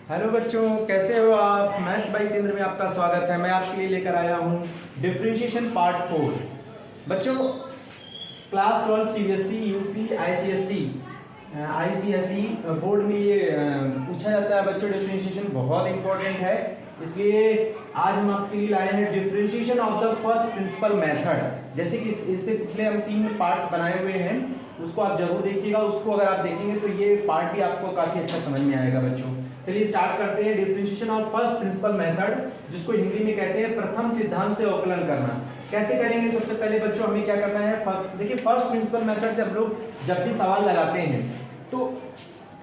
Hello बच्चों, कैसे हो आप। मैथ्स बाई केंद्र में आपका स्वागत है। मैं आपके लिए लेकर आया हूँ डिफरेंशिएशन पार्ट 4। बच्चों, class 12 CBSE, UP, ICSE board में ये पूछा जाता है बच्चों। डिफरेंशिएशन बहुत इंपॉर्टेंट है, इसलिए आज हम आपके लिए लाए हैं differentiation of the first principle method. जैसे कि इससे पिछले हम 3 पार्ट्स बनाए हुए हैं, उसको आप जरूर देखिएगा। उसको अगर आप देखेंगे तो ये पार्ट भी आपको काफी अच्छा समझ में आएगा बच्चों। चलिए स्टार्ट करते हैं। Differentiation of first principle method, जिसको हिंदी में कहते हैं प्रथम सिद्धांत से अवकलन करना। कैसे करेंगे? सबसे पहले बच्चों हमें क्या करना है, देखिए फर्स्ट प्रिंसिपल मेथड से हम लोग जब भी सवाल लगाते हैं तो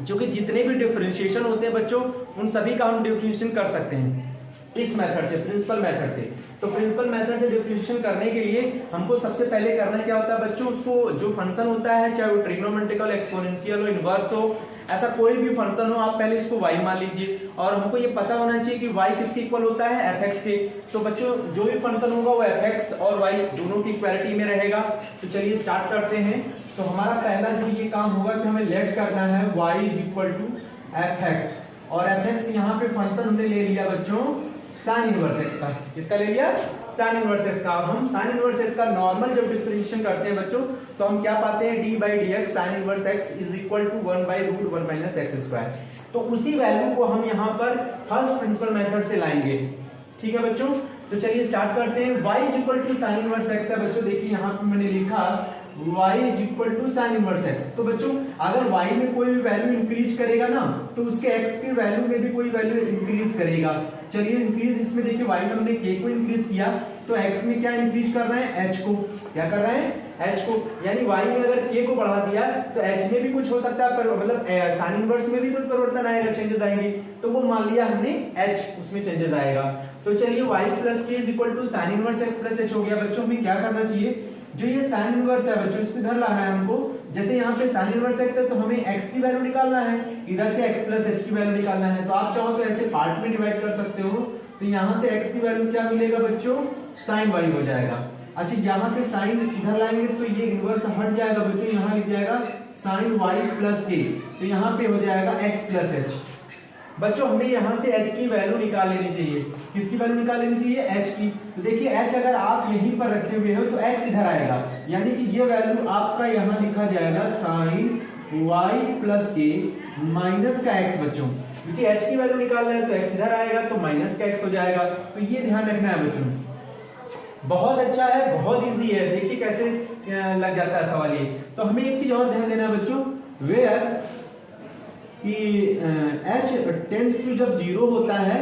जो कि जितने भी डिफरेंशिएशन होते हैं बच्चों, उन सभी का हम डिफरेंशिएशन कर सकते हैं इस मेथड से, प्रिंसिपल मेथड से। तो प्रिंसिपल मेथड से डिफरेंशिएशन करने के लिए हमको सबसे पहले करना क्या होता है बच्चों, उसको जो फंक्शन होता है, चाहे वो ट्रिग्नोमेट्रिकल, एक्सपोनेंशियल हो, इनवर्स हो, ऐसा कोई भी फंक्शन हो, आप पहले इसको y मान लीजिए। और हमको ये पता होना चाहिए कि y किसके इक्वल होता है, fx के। तो बच्चों जो भी फंक्शन होगा वो fx और y दोनों की इक्वालिटी में रहेगा। तो चलिए स्टार्ट करते हैं। तो हमारा पहला जो ये काम होगा कि हमें लेट करना है y is equal to fx, और fx यहाँ पे फंक्शन हमने ले लिया बच्चों साइन इनवर्स x का। किसका ले लिया? साइन इनवर्स x का। अब हम साइन इनवर्स x का नॉर्मल जब डिफरेंशिएशन करते हैं बच्चों, तो हम क्या पाते हैं, d by d x sine inverse x is equal to 1 by root 1 minus x square. तो उसी वैल्यू को हम यहाँ पर फर्स्ट प्रिंसिपल मेथड से लाएंगे। ठीक है बच्चों, तो चलिए स्टार्ट करते हैं। y is equal to sine inverse x है बच्चों। देखिए यहाँ पे मैंने लिखा y is equal to sine inverse x। तो बच्चों अगर y में कोई भी वैल्यू इंक्रीज करेगा ना, तो उसके x के वैल्यू में भी कोई वैल्यू इंक्रीज करेगा। चलिए इंक्रीज, इसमें देखिए y में हमने k को इंक्रीज किया, तो x में क्या इंक्रीज कर रहे हैं, h को। क्या कर रहे हैं? h को। यानी y में अगर k को बढ़ा दिया तो h में भी कुछ हो सकता है, पर मतलब साइन इनवर्स में भी कोई परिवर्तन आएगा, चेंजेस आएंगे। तो वो मान लिया हमने h, उसमें चेंजेस आएगा। तो चलिए y plus k is equal to sine inverse x plus h हो गया। बच्चों हमें क्या करना चाहिए, जो ये साइन इनवर्स है बच्चों, इसको इधर लाना है हमको। जैसे यहाँ पे साइन इनवर्स x है तो हमें x की वैल्यू निकालना है, इधर से x प्लस h की वैल्यू निकालना है। तो आप चाहो तो ऐसे पार्ट में डिवाइड कर सकते हो। तो यहाँ से x की वैल्यू क्या मिलेगा बच्चों, साइन y हो जाएगा। अच्छा यहाँ पे साइन इधर लाएंगे तो ये इनवर्स हट जाएगा बच्चों, यहाँ लिख जाएगा साइन y प्लस k। तो यहाँ पे हो जाएगा x प्लस h। बच्चों हमें यहाँ से h की वैल्यू निकाल लेनी चाहिए। किसकी वैल्यू निकाल लेनी चाहिए? h की। तो देखिए h अगर आप यहीं पर रखे हुए हो तो x इधर आएगा, यानी कि ये वैल्यू आपका यहाँ लिखा जाएगा sign y plus k minus का x बच्चों, क्योंकि h की वैल्यू निकाल रहे हैं तो x इधर आएगा तो माइनस का x हो जाएगा। तो ये ध्यान रखना है बच्चों, बहुत अच्छा है, बहुत इजी है। देखिए कैसे लग जाता है सवाल ये। तो हमें एक चीज और ध्यान देना है बच्चों, वेयर कि h टेंड्स टू जब 0 होता है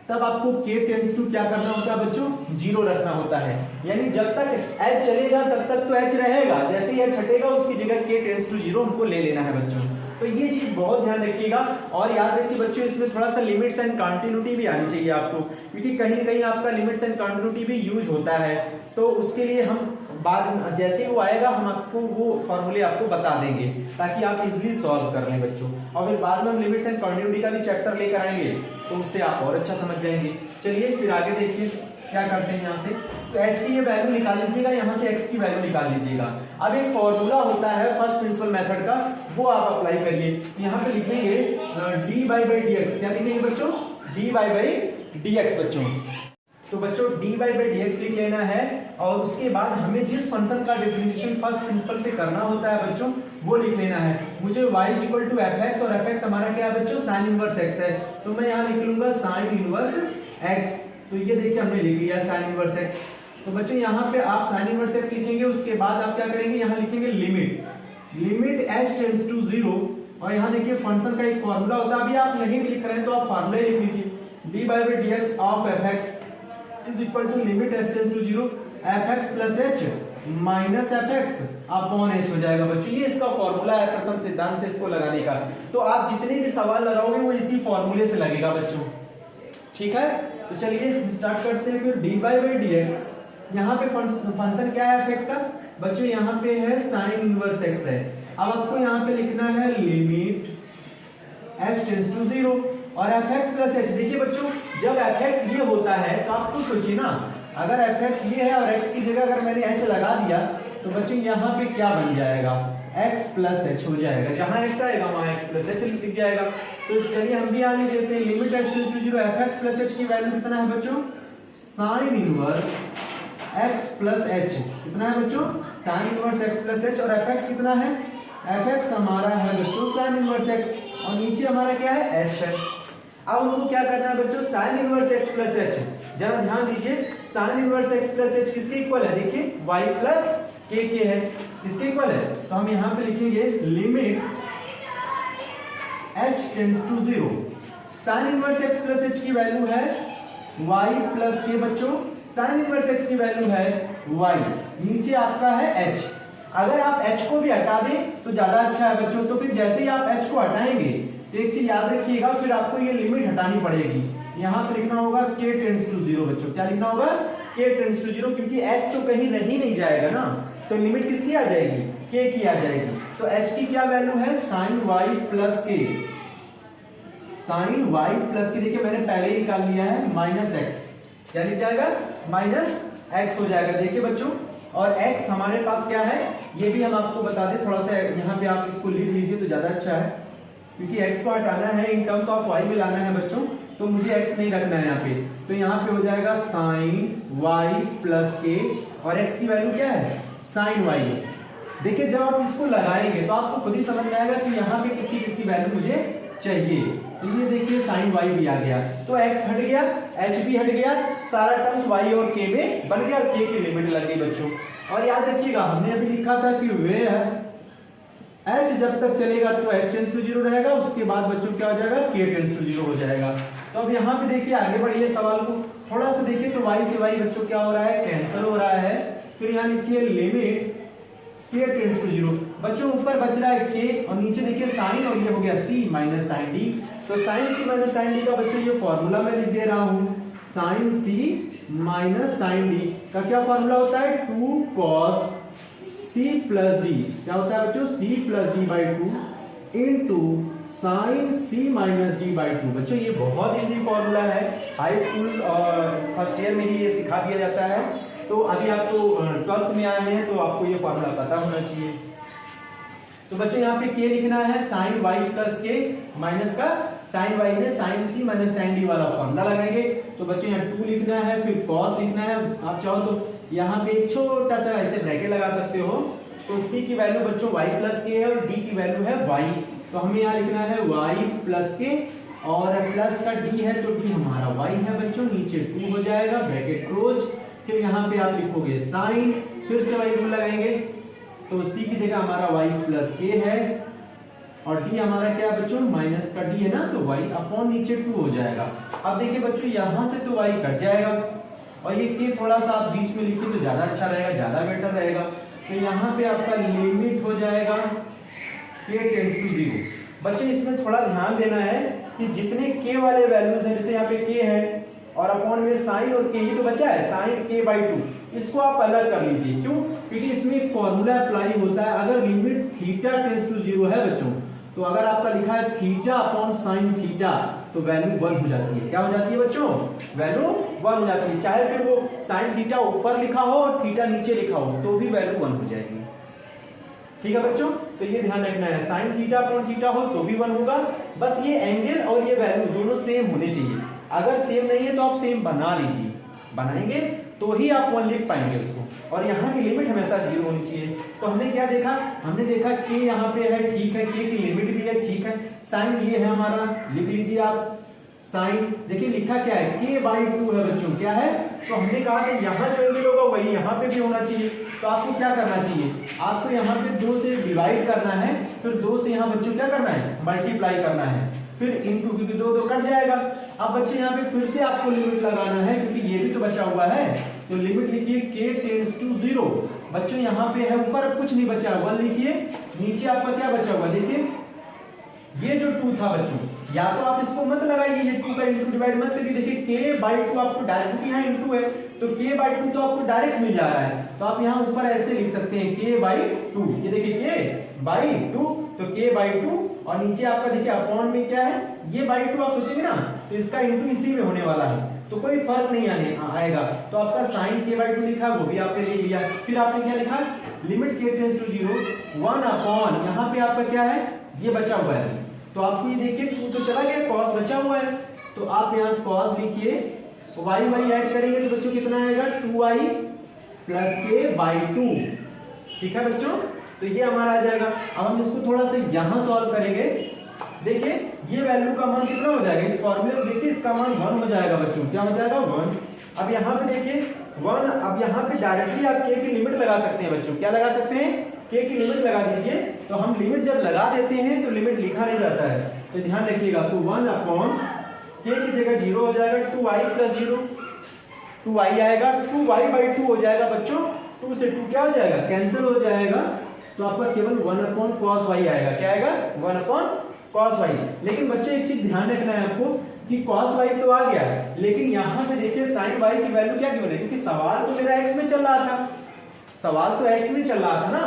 तब आपको k टेंड्स टू क्या करना होता है बच्चों, 0 रखना होता है। यानी जब तक h चलेगा तब तक तो h रहेगा, जैसे ही h हटेगा उसकी जगह k टेंड्स टू 0 हमको ले लेना है बच्चों। तो ये चीज बहुत ध्यान रखिएगा। और याद रखिए बच्चों, इसमें थोड़ा सा लिमिट्स एंड कंटिन्यूटी भी आनी चाहिए आपको, क्योंकि कहीं ना कहीं आपका लिमिट्स एंड कंटिन्यूटी भी यूज होता है। तो उसके लिए हम बाद जैसे ही वो आएगा हम आपको वो फॉर्मूले आपको बता देंगे, ताकि आप इजीली सॉल्व कर लें बच्चों। और फिर बाद में हम लिमिट्स एंड कंटिन्यूटी का भी चैप्टर लेकर आएंगे, तो उससे आप और अच्छा समझ जाएंगे। चलिए फिर आगे देखिए क्या करते हैं। यहाँ से तो h की ये वैल्यू निकाल लीजिएगा, यहाँ से x की वैल्यू निकाल लीजिएगा। अब एक फॉर्मूला होता है फर्स्ट प्रिंसिपल मेथड का, वो आप अप्लाई करिए। यहाँ पे लिखेंगे dy बाई डी एक्स। क्या लिखेंगे बच्चों? dy बाई डी एक्स बच्चों। तो बच्चों dy बाई डी एक्स लिख लेना है, और उसके बाद हमें जिस फंक्शन का डिफरेंशिएशन फर्स्ट प्रिंसिपल से करना होता है बच्चों, वो लिख लेना है। मुझे y is equal to fx, और fx हमारा क्या है बच्चों, साइन इनवर्स x है। तो मैं यहाँ लिख लूंगा साइन इनवर्स x। तो ये देखिए हमने लिख लिया साइन इनवर्स x। तो बच्चों यहाँ पे आप साइन इनवर्स x लिखेंगे, उसके बाद आप क्या करेंगे, यहाँ लिखेंगे लिमिट h टेंड्स टू 0। और यहाँ देखिए फंक्शन का एक फॉर्मूला होता है, अभी आप नहीं भी लिख रहे हैं तो आप फॉर्मूला ही लिख लीजिए, dy by d x of fx is equal to limit h tends to 0 fx plus h minus fx upon h हो जाएगा बच्चों। ये इसका फॉर्मूला है प्रथम सिद्धांत से इसको लगाने का। तो आप जितने भी सवाल लगाओगे वो इसी फॉर्मूले से लगेगा बच्चों, ठीक है। तो चलिए हम स्टार्ट करते हैं फिर dy बाई डी एक्स। यहाँ पे फंक्शन क्या है fx का बच्चों, यहाँ पे है साइन इनवर्स x है। अब आपको यहाँ पे लिखना है लिमिट h टेंड्स टू 0 और fx प्लस h। देखिए बच्चों जब fx ये होता है तो आप खुद सोचिए ना, अगर fx ये है और x की जगह अगर मैंने h लगा दिया तो बच्चों यहाँ पे क्या बन जाएगा, x प्लस एच हो जाएगा, जहां x आएगा वहां x प्लस एच लिख जाएगा। तो चलिए हम भी यहाँ लिख देते हैं limit x tends to 0 fx plus h की वैल्यू कितना है बच्चों, sine inverse x plus h कितना है बच्चों, sine inverse x plus h, और fx कितना है, fx हमारा है बच्चों साइन इनवर्स x, और नीचे हमारा क्या है h है। अब हमको क्या करना है बच्चों, sine inverse x plus h, जरा ध्यान दीजिए, sign inverse x plus h किसके इक्वल है, देखिए y प्लस k के है, किसके इक्वल है, तो हम यहाँ पे लिखेंगे limit h tends to 0, sine inverse x plus h की वैल्यू है y प्लस k बच्चों, साइन इनवर्स x की वैल्यू है y, नीचे आपका है h। अगर आप h को भी हटा दें तो ज्यादा अच्छा है बच्चों, तो फिर जैसे ही आप h को हटाएंगे तो एक चीज याद रखिएगा, फिर आपको ये लिमिट हटानी पड़ेगी, यहाँ पे लिखना होगा k टेंड्स टू 0 बच्चों, क्या लिखना होगा, k टेंड्स टू 0, क्योंकि h तो कहीं रह ही नहीं जाएगा ना, तो लिमिट किसकी आ जाएगी, k की आ जाएगी। तो h की क्या वैल्यू है, sine y plus k, sine y plus k, देखिए मैंने पहले ही निकाल लिया है माइनस x, क्या लिख जाएगा, माइनस x हो जाएगा, देखिए बच्चों, और x हमारे पास क्या है ये भी हम आपको बता दें, थोड़ा सा यहाँ पे आप इसको लिख लीजिए तो ज्यादा अच्छा है, क्योंकि x को हटाना है, इन टर्म्स ऑफ y में लाना है बच्चों, तो मुझे x नहीं रखना है यहाँ पे, तो यहाँ पे हो जाएगा साइन y प्लस के, और x की वैल्यू क्या है, साइन y है। देखिए जब आप इसको लगाएंगे तो आपको खुद ही समझ में आएगा कि यहाँ पे किसकी किसकी वैल्यू मुझे चाहिए, तो ये देखिए साइन y भी आ गया, तो x हट गया, h भी हट गया, सारा टर्म्स y और k में बन गया, और k की लिमिट लग गई बच्चों। और याद रखिएगा हमने अभी लिखा था कि वेयर h जब तक चलेगा तो h टेंड्स टू 0 रहेगा, उसके बाद बच्चों क्या हो जाएगा, k टेंड्स टू 0 हो जाएगा। तो अब यहाँ पे देखिए आगे बढ़िए सवाल को थोड़ा सा देखिए, तो y से y बच्चों क्या हो रहा है, कैंसिल हो रहा है, फिर यहाँ लिखिए लिमिट k टेंड्स टू 0, बच्चों ऊपर बच रहा है k, और नीचे देखिए साइन, और ये हो गया c माइनस साइन d, तो sine c minus sine d का बच्चों ये फॉर्मूला मैं लिख दे रहा हूँ, sine c minus sine d का क्या फॉर्मूला होता है, 2 cos c प्लस d, क्या होता है बच्चों, c plus d by 2 into sine c minus d by 2। बच्चों ये बहुत इजी फॉर्मूला है, हाई स्कूल और फर्स्ट ईयर में ही ये सिखा दिया जाता है, तो अभी आप तो 12th में आए हैं तो आपको ये फॉर्मूला पता होना चाहिए। तो बच्चों यहाँ पे k लिखना है sine y plus k minus का साइन y में sine c minus sine d वाला फॉर्मूला लगाएंगे, तो बच्चों यहाँ 2 लिखना है, फिर cos लिखना है, आप चाहो तो यहाँ पे एक छोटा सा ऐसे ब्रैकेट लगा सकते हो, तो c की वैल्यू बच्चों y प्लस के है, और d की वैल्यू है y, तो हमें यहाँ लिखना है y प्लस के, और प्लस का d है तो d हमारा y है बच्चों, नीचे 2 हो जाएगा, ब्रैकेट क्लोज, फिर यहाँ पे आप लिखोगे साइन, फिर से y रूल लगाएंगे, तो c की जगह हमारा y प्लस के है, और d हमारा क्या है बच्चों, माइनस का d है ना, तो y अपॉन नीचे 2 हो जाएगा। अब देखिए बच्चों यहाँ से तो y कट जाएगा, और ये k थोड़ा सा आप बीच में लिखिए तो ज्यादा अच्छा रहेगा, ज्यादा बेटर रहेगा, तो यहाँ पे आपका लिमिट हो जाएगा k टेंड्स टू 0। बच्चों इसमें थोड़ा ध्यान देना है कि जितने k वाले वैल्यूज हैं, जैसे यहाँ पे k है और अपॉन में साइन और k, ये तो बचा है साइन k बाई 2, इसको आप अलग कर लीजिए, क्यों, क्योंकि इसमें एक फॉर्मूला अप्लाई होता है, अगर लिमिट थीटा टेंड्स टू 0 है बच्चों, तो अगर आपका लिखा है थीटा अपॉन साइन थीटा, तो वैल्यू 1 हो जाती है, क्या हो जाती है बच्चों, वैल्यू 1 हो जाती है, चाहे फिर वो साइन थीटा ऊपर लिखा हो और थीटा नीचे लिखा हो तो भी वैल्यू 1 हो जाएगी। ठीक है बच्चों, तो ये ध्यान रखना है, साइन थीटा अपॉन थीटा हो तो भी 1 होगा, बस ये एंगल और ये वैल्यू दोनों सेम होने चाहिए, अगर सेम नहीं है तो आप सेम बना लीजिए, बनाएंगे तो ही आप 1 लिख पाएंगे उसको, और यहाँ की लिमिट हमेशा 0 होनी चाहिए। तो हमने क्या देखा, हमने देखा कि यहाँ पे है, ठीक है, k की लिमिट भी है, ठीक है, साइन ये है हमारा, लिख लीजिए आप साइन, देखिए लिखा क्या है, k बाई 2 है बच्चों, क्या है, तो हमने कहा कि यहाँ जो एंगल होगा वही यहाँ पे भी होना चाहिए, तो आपको क्या करना चाहिए, आपको यहाँ पे 2 से डिवाइड करना है, फिर 2 से यहाँ बच्चों क्या करना है, मल्टीप्लाई करना है, फिर इनटू, क्योंकि 2 कट जाएगा। अब बच्चे यहाँ पे फिर से आपको लिमिट लगाना है, क्योंकि ये भी तो बचा हुआ है, तो लिमिट लिखिए k टेंड्स टू 0, बच्चों यहाँ पे है, ऊपर कुछ नहीं बचा, 1 लिखिए, नीचे आपका क्या बचा हुआ, देखिए ये जो 2 था बच्चों, या तो आप इसको मत लगाइए, ये 2 का इनटू डिवाइड मत करिए, देखिए k बाई 2 आपको डायरेक्ट, यहाँ इनटू है तो k बाई 2 तो आपको डायरेक्ट मिल जा रहा है, तो आप यहाँ ऊपर ऐसे लिख सकते हैं k बाई 2, ये देखिए k बाई 2, तो k बाई 2, और नीचे आपका देखिए अपॉन में क्या है, ये बाई 2 आप सोचेंगे ना, तो इसका इनटू इसी में होने वाला है, तो कोई फर्क नहीं आएगा। तो आपका साइन k/2 लिखा वो भी आपने लिख लिया। फिर आपने क्या लिखा, limit k tends to 0 1 upon, यहाँ पे आपका क्या है, ये बचा हुआ है, तो आपको ये देखिए 2 तो चला गया, cos बचा हुआ है, तो आप यहाँ cos लिखिए, y ऐड करेंगे तो बच्चों कितना आएगा 2i प्लस k/2। ठीक है बच्चों, तो ये हमारा आ जाएगा। अब हम इसको थोड़ा सा यहाँ सॉल्व करेंगे। देखिए ये वैल्यू का मान कितना हो जाएगा, इस फॉर्मूले से देखिए इसका मान 1 हो जाएगा बच्चों, क्या हो जाएगा 1। अब यहाँ पे देखिए 1, अब यहाँ पे डायरेक्टली आप k की लिमिट लगा सकते हैं बच्चों, क्या लगा सकते हैं, k की लिमिट लगा दीजिए। तो हम लिमिट जब लगा देते हैं तो लिमिट लिखा नहीं जाता है, तो ध्यान रखिएगा। तो 1 अपॉन k की जगह 0 हो जाएगा, 2i प्लस 0, 2i आएगा, 2y/2 हो जाएगा बच्चों, 2 से 2 क्या हो जाएगा, कैंसिल हो जाएगा, तो आपका केवल 1 अपॉन cos y आएगा। क्या आएगा, 1 अपॉन cos y। लेकिन बच्चे एक चीज ध्यान रखना है आपको कि cos y तो आ गया है, लेकिन यहाँ पे देखिए sin y की वैल्यू क्या क्यों है, क्योंकि सवाल तो मेरा x में चल रहा था, सवाल तो x में चल रहा था ना,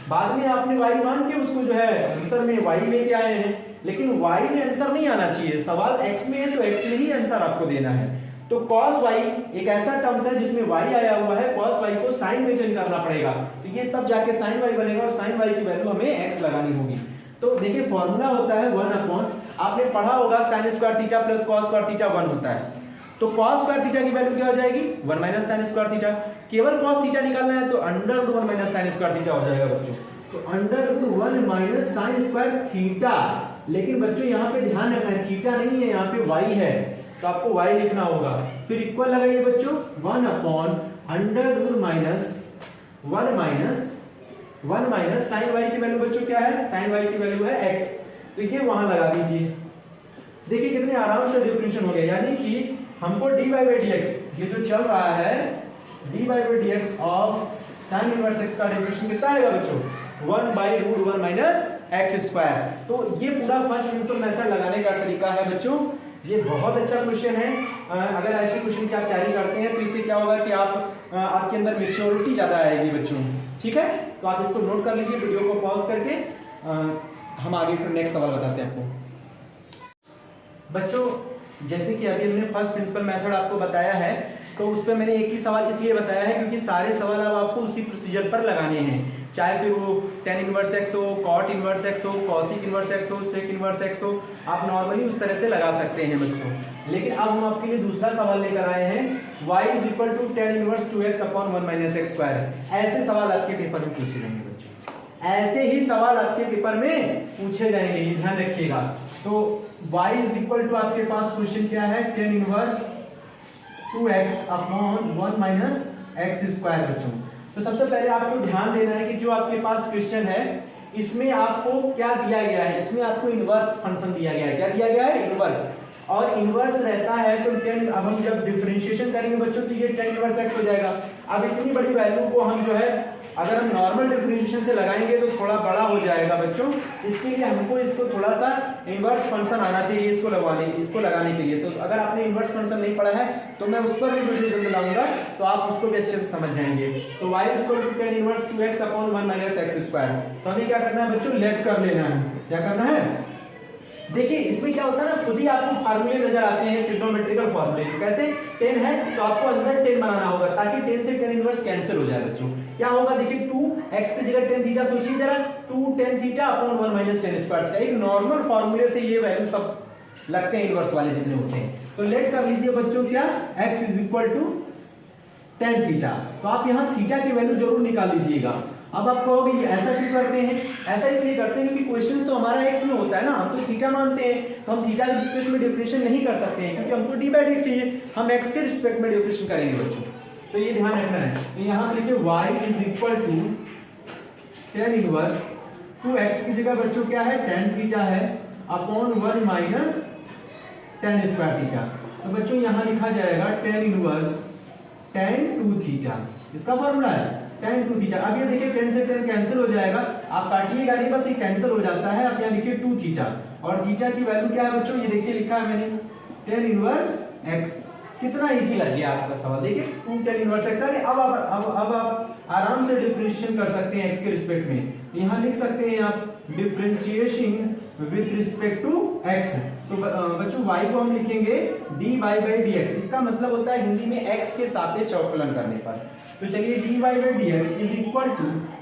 बाद में आपने y मान के उसको जो है आंसर में y लेके आए हैं, लेकिन y में आंसर नहीं आना चाहिए, सवाल x में है तो x में ही आंसर आपको देना है। तो cos y एक ऐसा टर्म्स है जिसमें y आया हुआ है, cos y को sin में चेंज करना पड़ेगा, तो ये तब जाके sin y बनेगा और sin y की वैल्यू हमें x लगानी होगी। तो देखिए फॉर्मूला होता है 1 अपॉन, आपने पढ़ा होगा sin square theta plus cos square theta 1 होता है, तो cos स्क्वायर थीटा की वैल्यू क्या हो जाएगी 1 माइनस sin स्क्वायर थीटा, केवल cos थीटा निकालना है तो under root 1 minus sin square theta हो जाएगा बच्चों, तो under root 1 minus sin square theta. लेकिन बच्चों यहाँ पे ध्यान रखना है थीटा नहीं है, यहाँ पे y है, तो आपको y लिखना होगा। फिर इक्वल लगाइए बच्चों 1 upon under root minus 1 minus sin y की वैल्यू बच्चों क्या है, sin y की वैल्यू है x, तो ये वहां लगा दीजिए। देखिए कितने आराम से डिफरेंशिएशन हो गया, यानी कि हमको dy/dx ये जो चल रहा है dy/dx of sin inverse x का डिफरेंशिएशन कितना आएगा बच्चों 1/√1 माइनस x स्क्वायर। तो ये पूरा फर्स्ट प्रिंसिपल मेथड लगाने का तरीका है बच्चों, ये बहुत अच्छा क्वेश्चन है। अगर ऐसे क्वेश्चन की आप तैयारी करते हैं तो इससे क्या होगा कि आपके अंदर मैच्योरिटी ज्यादा आएगी बच्चों। ठीक है, तो आप इसको नोट कर लीजिए, वीडियो को पॉज करके हम आगे फिर नेक्स्ट सवाल बताते हैं आपको। बच्चों जैसे कि अभी हमने फर्स्ट प्रिंसिपल मेथड आपको बताया है, तो उस पर मैंने एक ही सवाल इसलिए बताया है क्योंकि सारे सवाल अब आपको उसी प्रोसीजर पर लगाने हैं, चाहे फिर वो tan इनवर्स x हो, cot इनवर्स x हो, cosec इनवर्स x हो, sec इनवर्स x हो, आप नॉर्मली उस तरह से लगा सकते हैं बच्चों। लेकिन अब हम आपके लिए दूसरा सवाल लेकर आए हैं y = tan inverse 2x upon 1 minus x square. ऐसे सवाल आपके पेपर में पूछे जाएंगे बच्चों, ऐसे ही सवाल आपके पेपर में पूछे जाएंगे, ये ध्यान रखिएगा। तो y = आपके पास क्वेश्चन क्या है tan inverse 2x upon 1 minus x square बच्चों। तो सबसे पहले आपको ध्यान देना है कि जो आपके पास क्वेश्चन है इसमें आपको क्या दिया गया है, इसमें आपको इनवर्स फंक्शन दिया गया है। क्या दिया गया है, इनवर्स, और इनवर्स रहता है तो tan, अब हम जब डिफरेंशिएशन करेंगे बच्चों तो ये tan इनवर्स x हो जाएगा। अब इतनी बड़ी वैल्यू को हम जो है अगर हम नॉर्मल डिफरेंशिएशन से लगाएंगे तो थोड़ा बड़ा हो जाएगा बच्चों, इसके लिए हमको इसको थोड़ा सा इनवर्स फंक्शन आना चाहिए इसको लगाने के लिए। तो अगर आपने इनवर्स फंक्शन नहीं पढ़ा है तो मैं उस पर भी वीडियो जल्द लाऊंगा, तो आप उसको भी अच्छे से समझ जाएंगे। तो y = tan inverse 2x upon 1 minus x square. तो हमें क्या करना है बच्चों, लेट कर लेना है। क्या करना है, देखिए इसमें क्या होता है ना, खुद ही आपको फार्मूले नजर आते हैं ट्रिग्नोमेट्रिकल फार्मूले। कैसे, tan है तो आपको अंदर tan बनाना होगा ताकि tan से tan इनवर्स कैंसिल हो जाए बच्चों। क्या होगा, देखिए 2x की जगह tan थीटा सोचिए जरा, 2 tan theta upon 1 minus tan square theta. एक नॉर्मल फार्मूले से ये वैल्यू सब लगते हैं इनवर्स वाले जितने होते हैं। तो लेट कर लीजिए बच्चों क्या, x = tan थीटा। तो आप यहाँ थीटा की वैल्यू जरूर निकाल लीजिएगा। अब आप कहोगे ऐसा क्यों करते हैं, ऐसा इसलिए करते हैं क्योंकि क्वेश्चन तो हमारा x में होता है ना, हम तो थीटा मानते हैं, तो हम थीटा के रिस्पेक्ट में डिफरेंशिएशन नहीं कर सकते हैं क्योंकि हमको d/dx चाहिए, हम x के रिस्पेक्ट में डिफरेंशिएशन करेंगे बच्चों। तो ये ध्यान रखना है। तो यहाँ पे लिखिए y = tan इनवर्स 2x की जगह बच्चों क्या है, tan थीटा है upon 1 minus tan square theta. तो बच्चों यहाँ लिखा जाएगा tan इनवर्स tan 2 थीटा, इसका फॉर्मूला है tan 2 थीटा। अब ये देखिए tan से tan कैंसिल हो जाएगा, आप काटिएगा नहीं, बस ये कैंसिल हो जाता है। आप यहाँ लिखिए 2 थीटा, और थीटा की वैल्यू क्या है बच्चों, ये देखिए लिखा है मैंने tan इनवर्स x। कितना इजी लग गया आपका सवाल, देखिए 2 tan इनवर्स x। अब आप आराम से डिफरेंशिएशन कर सकते हैं x के रिस्पेक्ट में। यहाँ लिख सकते हैं आप differentiation with respect to x। तो बच्चों y को हम लिखेंगे dy बाई डी एक्स। इसका मतलब होता है हिंदी में x के सापेक्ष अवकलन करने पर। तो चलिए dy by d x is equal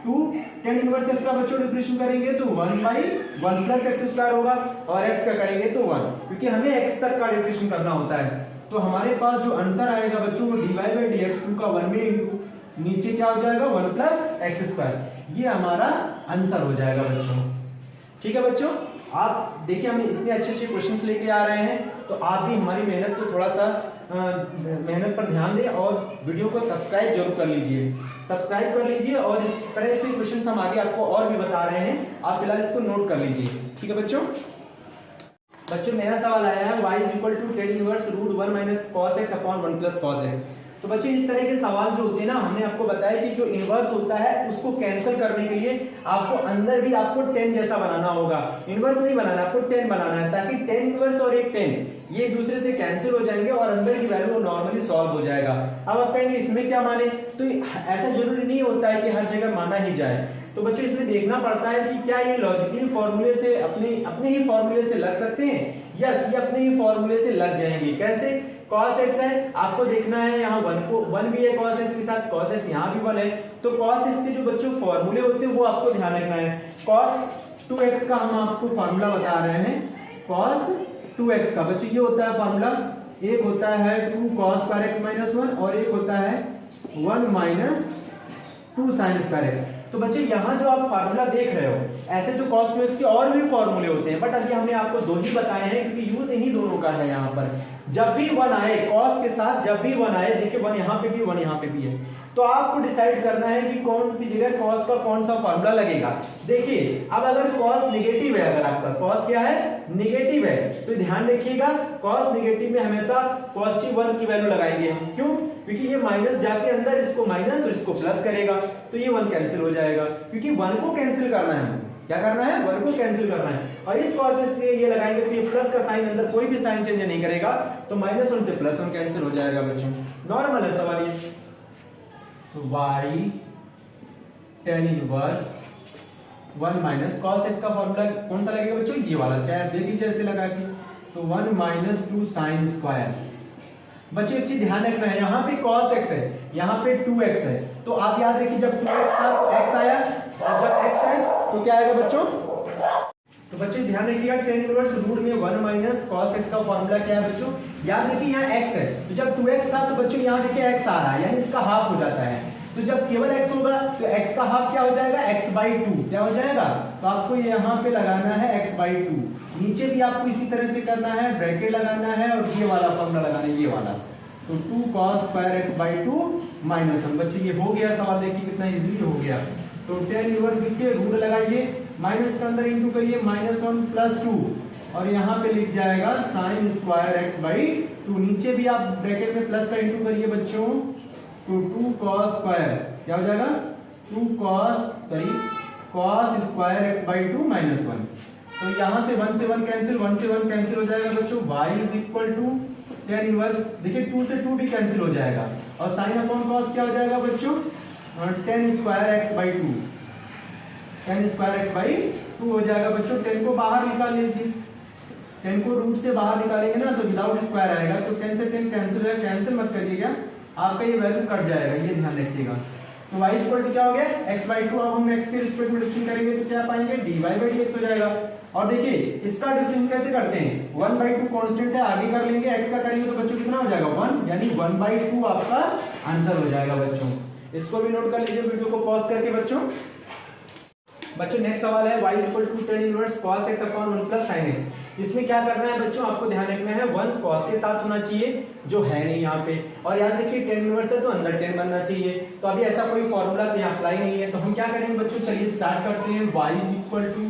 to tan inverse x का बच्चों डिफरेंशिएट करेंगे तो 1 बाई 1 प्लस एक्स स्क्वायर होगा, और x का करेंगे तो 1, क्योंकि हमें x तक का डिफरेंशिएट करना होता है। तो हमारे पास जो आंसर आएगा बच्चों वो dy बाई डी एक्स 2 का 1 में इंटू नीचे क्या हो जाएगा 1 प्लस एक्स स्क्वायर, ये हमारा आंसर हो जाएगा बच्चों। ठीक है बच्चों, आप देखिए हम इतने अच्छे अच्छे क्वेश्चंस लेके आ रहे हैं, तो आप भी हमारी मेहनत को थोड़ा सा मेहनत पर ध्यान दें और वीडियो को सब्सक्राइब जरूर कर लीजिए, सब्सक्राइब कर लीजिए। और इस तरह से क्वेश्चंस हम आगे आपको और भी बता रहे हैं, आप फिलहाल इसको नोट कर लीजिए। ठीक है बच्चों, नया सवाल आया है y is equal to tan inverse root 1 minus cos x upon 1 plus cos x। तो बच्चों इस तरह के सवाल जो होते हैं ना, हमने आपको बताया कि जो इनवर्स होता है उसको कैंसिल करने के लिए आपको अंदर भी आपको 10 जैसा बनाना होगा। इनवर्स नहीं बनाना, आपको 10 बनाना है, ताकि 10 इनवर्स और एक 10 ये एक दूसरे से कैंसिल हो जाएंगे और अंदर की वैल्यू नॉर्मली सॉल्व हो जाएगा। अब आप कहेंगे इसमें क्या माने, तो ऐसा जरूरी नहीं होता है कि हर जगह माना ही जाए। तो बच्चों इसमें देखना पड़ता है कि क्या ये लॉजिकल फॉर्मूले से अपने ही फॉर्मूले से लग सकते हैं। यस, ये अपने ही फॉर्मूले से लग जाएंगे। कैसे? cos x है, आपको देखना है यहाँ 1 भी है cos x के साथ, cos x यहाँ भी 1 है, तो cos x के जो बच्चों फॉर्मूले होते हैं वो आपको ध्यान रखना है। cos 2x का हम आपको फॉर्मूला बता रहे हैं, cos 2x का बच्चों ये होता है फॉर्मूला, एक होता है 2 cos स्क्वायर x माइनस 1 और एक होता है 1 माइनस 2 sin स्क्वायर x। तो बच्चे यहाँ जो आप फार्मूला देख रहे हो, ऐसे तो cos 2x के और भी फॉर्मूले होते हैं, बट अभी हमने आपको दो ही बताए हैं क्योंकि यूज इन्हीं दोनों का है। यहाँ पर जब भी 1 आए cos के साथ, जब भी 1 आए, देखिए 1 यहाँ पे भी 1 यहाँ पे भी है, तो आपको डिसाइड करना है कि कौन सी जगह cos का कौन सा फार्मूला लगेगा। देखिए अब अगर cos नेगेटिव है, अगर आपका cos क्या है, नेगेटिव है, तो ध्यान रखिएगा cos नेगेटिव में हमेशा पॉजिटिव 1 की वैल्यू लगाएंगे हम। क्यों? क्योंकि ये माइनस जाके अंदर इसको माइनस और इसको प्लस करेगा, तो ये 1 कैंसिल हो जाएगा, क्योंकि 1 को कैंसिल करना है। क्या करना है? 1 को कैंसिल करना है। और इस प्रोसेस से ये लगाएंगे तो ये प्लस का साइन अंदर कोई भी साइन चेंज नहीं करेगा, तो -1 से +1 कैंसिल हो जाएगा बच्चों। नॉर्मल है सवाल ये। तो y tan inverse 1 minus cos x का फॉर्मूला कौन सा लगेगा बच्चों? ये वाला, चाहे दे दीजिए ऐसे लगा के, तो 1 माइनस 2 sin स्क्वायर। बच्चों एक चीज ध्यान रखना है, यहाँ पे cos x है, यहाँ पे 2x है, तो आप याद रखिए जब 2x था तो x आया, और जब x है तो क्या आएगा बच्चों? तो बच्चों ध्यान रखिएगा tan इनवर्स रूट में 1 माइनस cos x का फॉर्मूला क्या है बच्चों? याद रखिए यहाँ x है, तो जब 2x था तो बच्चों यहाँ देखिए x आ रहा है, यानी इसका हाफ हो जाता है। तो जब केवल x होगा तो x का हाफ क्या हो जाएगा? x/2 क्या हो जाएगा? तो आपको यहाँ पे लगाना है x/2, नीचे भी आपको इसी तरह से करना है, ब्रैकेट लगाना है और ये वाला फॉर्मूला लगाना है, ये वाला। तो 2 cos स्क्वायर x/2 -1। बच्चे ये हो गया सवाल, देखिए कितना इजीली हो गया। तो tan इनवर्स लिखिए, रूट लगाइए, माइनस के अंदर इंटू करिए, -1 + 2 और यहाँ पे लिख जाएगा sin स्क्वायर x/2, नीचे भी आप ब्रैकेट में प्लस का इंटू करिए बच्चों, तो 2 cos स्क्वायर क्या हो जाएगा? 2 cos स्क्वायर x/2 -1। तो यहाँ से 1 से 1 कैंसिल, 1 से 1 कैंसिल हो जाएगा बच्चों। y is equal to tan inverse, देखिए 2 से 2 भी कैंसिल हो जाएगा, और sin अपॉन cos क्या हो जाएगा बच्चों? tan square x/2, tan square x/2 हो जाएगा बच्चों। 10 को बाहर निकाल लीजिए, 10 को रूट से बाहर निकालेंगे ना तो विदाउट स्क्वायर आएगा, तो 10 से 10 कैंसिल है, कैंसिल मत करिएगा, आपका ये वैल्यू कट जाएगा, ये ध्यान रखिएगा। तो y इक्वल टू क्या हो गया? x/2। अब हम x के रिस्पेक्ट में डिफरेंशिएट करेंगे तो क्या पाएंगे? dy बाई dx हो जाएगा। और देखिए इसका डिफरेंशिएट कैसे करते हैं? 1/2 कांस्टेंट है, आगे कर लेंगे, x का करेंगे तो बच्चों कितना हो जाएगा? 1, यानी 1/2 आपका आंसर हो जाएगा बच्चों। इसको भी नोट कर लीजिए वीडियो को पॉज करके बच्चों। नेक्स्ट सवाल है y equal to tan inverse cos x upon 1 plus sin x। इसमें क्या करना है बच्चों? आपको ध्यान रखना है 1 cos के साथ होना चाहिए, जो है नहीं यहाँ पे, और याद रखिए tan इनवर्स है तो अंदर 10 बनना चाहिए, तो अभी ऐसा कोई फॉर्मूला तो यहाँ अप्लाई नहीं है, तो हम क्या करेंगे बच्चों? चलिए स्टार्ट करते हैं। y equal to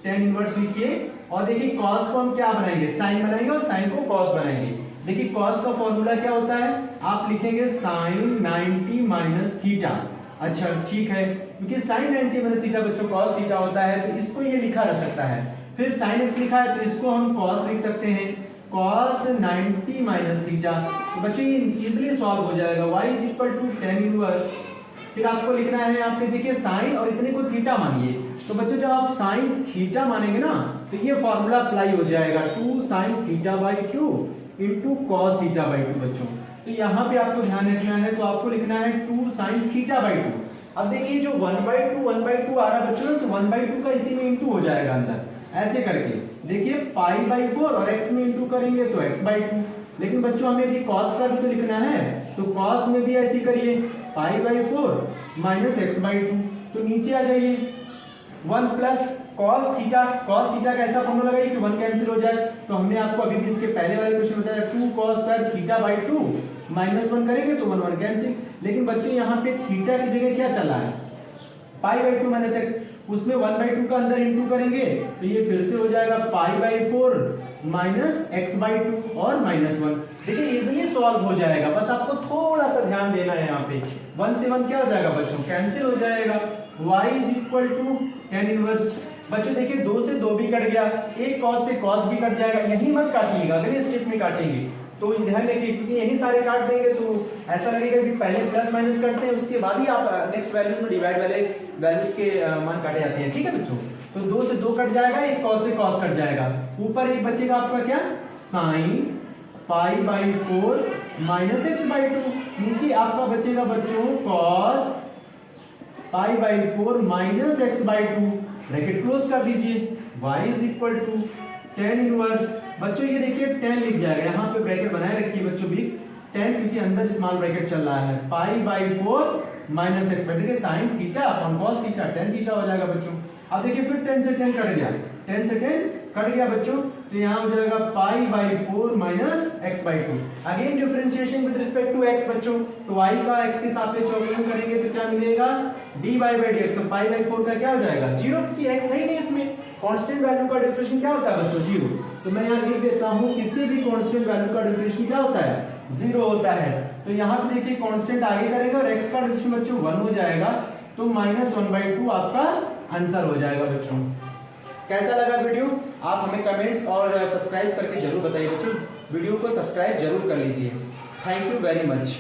tan inverse लिखिए, और देखिए cos को हम क्या बनाएंगे? sin बनाएंगे, और sin को cos बनाएंगे। देखिए cos का फॉर्मूला क्या होता है? आप लिखेंगे sin 90 माइनस थीटा। अच्छा ठीक है, क्योंकि sin 90 माइनस थीटा बच्चों cos थीटा होता है, तो इसको ये लिखा रह सकता है। फिर sin x लिखा है तो इसको हम cos लिख सकते हैं, cos 90 माइनस थीटा। तो बच्चों ये इजीली सॉल्व हो जाएगा। y is equal to tan inverse, फिर आपको लिखना है यहाँ पे देखिए sin और इतने को थीटा मानिए। तो बच्चों जब आप sin थीटा मानेंगे ना तो ये फॉर्मूला अप्लाई हो जाएगा 2 sin theta by 2 into cos theta by 2 बच्चों। तो यहाँ पे आपको ध्यान रखना है, तो आपको लिखना है 2 sin थीटा बाई 2। अब देखिए जो 1/2 आ रहा बच्चों, तो 1/2 का इसी में इंटू हो जाएगा अंदर ऐसे करके। देखिए π/4 और x में इंटू करेंगे तो x/2। लेकिन बच्चों हमें भी cos का भी तो लिखना है, तो cos में भी ऐसे करिए π/4 माइनस x/2। तो नीचे आ जाइए 1 प्लस cos थीटा का ऐसा फॉर्मूला लगाइए कि 1 कैंसिल हो जाए। तो हमने आपको अभी भी इसके पहले वाले क्वेश्चन बताया 2 cos square theta by 2 minus 1 करेंगे तो 1 कैंसिल। लेकिन बच्चों यहाँ पे थीटा की जगह क्या चला है, π/2 माइनस x, उसमें 1/2 का अंदर इंटू करेंगे तो ये फिर से हो जाएगा π/4 माइनस x/2 और -1। देखिए इजीली सॉल्व हो जाएगा, बस आपको थोड़ा सा ध्यान देना है। यहाँ पे 1 से 1 क्या हो जाएगा बच्चों, कैंसिल हो जाएगा। y = tan inverse. बच्चों देखिए 2 से 2 भी कट गया, एक cos से cos भी कट जाएगा। यही मत काटिएगा, अगले स्टेप में काटेंगे तो ध्यान रखिए, क्योंकि यही सारे काट देंगे तो ऐसा लगेगा कि पहले प्लस माइनस करते हैं, उसके बाद ही आप नेक्स्ट वैल्यूज में डिवाइड वाले वैल्यूज के मान काटे जाते हैं। ठीक है बच्चों, तो 2 से 2 कट जाएगा, एक cos से cos कट जाएगा। ऊपर एक बचेगा आपका क्या, sin π/4 माइनस x/2। नीचे आपका बचेगा बच्चों cos π/4 minus x/2। Bracket close कर दीजिए। y = tan inverse. बच्चों ये देखिए tan लिख जाएगा, यहाँ पे ब्रैकेट बनाए रखिए बच्चों भी tan, क्योंकि अंदर स्मॉल ब्रैकेट चल रहा है। π/4 माइनस x, देखिए sin theta upon cos theta tan theta हो जाएगा बच्चों। अब देखिए फिर 10 से 10 कट गया, 10 से 10 कट गया बच्चों, तो यहाँ हो जाएगा π/4 minus x/2। Again differentiation with respect to x बच्चों, तो y का x के सापेक्ष अवकलन करेंगे तो क्या मिलेगा, dy/dx। तो π/4 का क्या हो जाएगा 0, क्योंकि x है ही नहीं इसमें। कांस्टेंट वैल्यू का डिफरेंशिएशन क्या होता है बच्चों, 0। तो मैं यहाँ लिख देता हूँ, किसी भी कांस्टेंट वैल्यू का डिफरेंशिएशन क्या होता है, 0 होता है। तो यहाँ पे देखिए कांस्टेंट आगे करेंगे और x का डिफरेंशिएशन बच्चों 1 हो जाएगा, तो -1/2 आपका आंसर हो जाएगा बच्चों। कैसा लगा वीडियो, आप हमें कमेंट्स और सब्सक्राइब करके जरूर बताइए बच्चों। वीडियो को सब्सक्राइब जरूर कर लीजिए। Thank you very much.